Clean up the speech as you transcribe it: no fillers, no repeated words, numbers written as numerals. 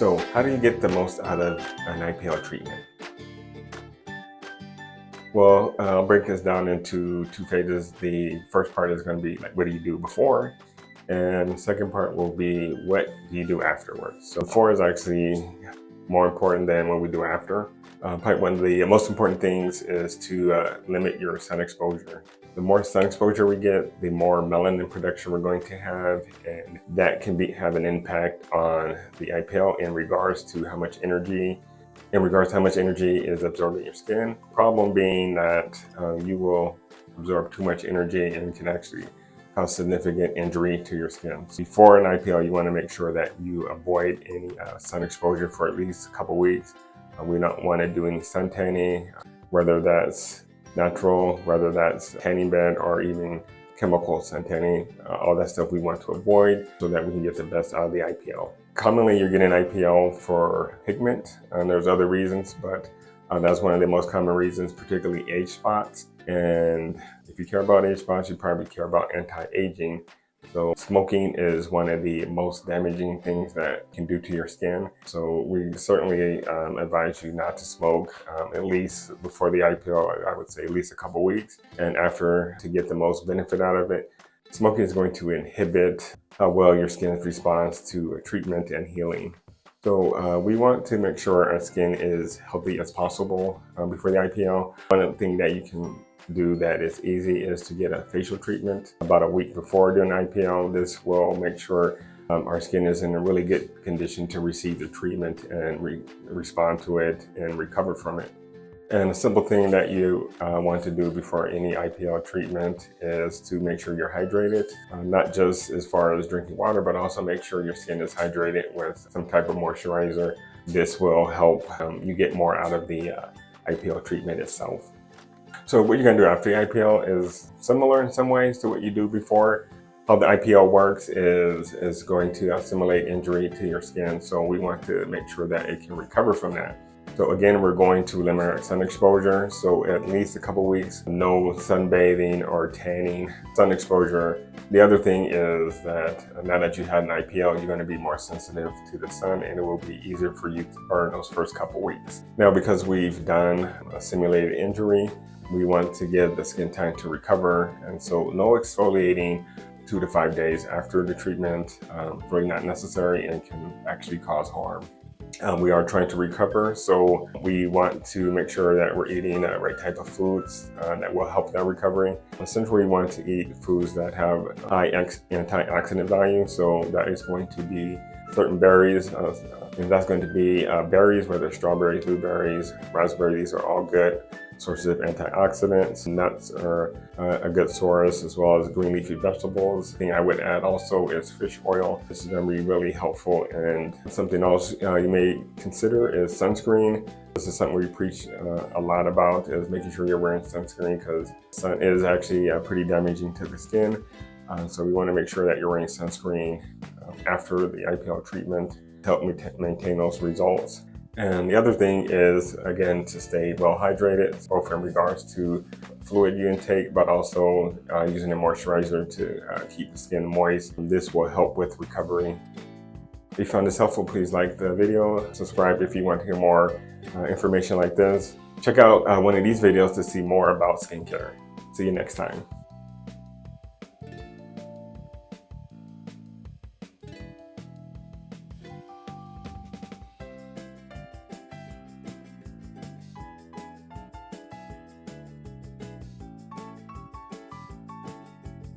So how do you get the most out of an IPL treatment? Well, I'll break this down into two phases. The first part is going to be like, what do you do before? And the second part will be, what do you do afterwards? So before is actually more important than what we do after. Probably one of the most important things is to limit your sun exposure. The more sun exposure we get, the more melanin production we're going to have, and that can have an impact on the IPL in regards to how much energy is absorbed in your skin. Problem being that you will absorb too much energy and can actually cause significant injury to your skin. Before an IPL, you want to make sure that you avoid any sun exposure for at least a couple weeks. We don't want to do any sun tanning, whether that's natural, whether that's tanning bed, or even chemical sun tanning. All that stuff we want to avoid so that we can get the best out of the IPL. Commonly, you're getting IPL for pigment, and there's other reasons, but that's one of the most common reasons, particularly age spots. And if you care about age spots, you probably care about anti-aging. So smoking is one of the most damaging things that can do to your skin. So we certainly advise you not to smoke, at least before the IPL. I would say at least a couple weeks. And after, to get the most benefit out of it, smoking is going to inhibit how well your skin responds to treatment and healing. So we want to make sure our skin is healthy as possible before the IPL. One thing that you can do that is easy is to get a facial treatment about a week before doing IPL. This will make sure our skin is in a really good condition to receive the treatment and respond to it and recover from it. And a simple thing that you want to do before any IPL treatment is to make sure you're hydrated, not just as far as drinking water, but also make sure your skin is hydrated with some type of moisturizer. This will help you get more out of the IPL treatment itself. So what you're going to do after the IPL is similar in some ways to what you do before. How the IPL works is going to simulate injury to your skin. So we want to make sure that it can recover from that. So again, we're going to limit our sun exposure. So at least a couple weeks, no sunbathing or tanning, sun exposure. The other thing is that now that you had an IPL, you're going to be more sensitive to the sun, and it will be easier for you to burn those first couple weeks. Now, because we've done a simulated injury, we want to give the skin time to recover. And so no exfoliating 2 to 5 days after the treatment, really not necessary and can actually cause harm. We are trying to recover, so we want to make sure that we're eating the right type of foods that will help that recovery. Essentially, we want to eat foods that have high antioxidant value, so that is going to be certain berries, and that's going to be berries, whether strawberries, blueberries, raspberries, are all good sources of antioxidants. Nuts are a good source, as well as green leafy vegetables. The thing I would add also is fish oil. This is going to be really helpful. And something else you may consider is sunscreen. This is something we preach a lot about, is making sure you're wearing sunscreen, because sun is actually pretty damaging to the skin. So we want to make sure that you're wearing sunscreen after the IPL treatment to help maintain those results. And the other thing is, again, to stay well hydrated, both in regards to fluid you intake, but also using a moisturizer to keep the skin moist. This will help with recovery. If you found this helpful, please like the video, subscribe if you want to hear more information like this. Check out one of these videos to see more about skincare. See you next time.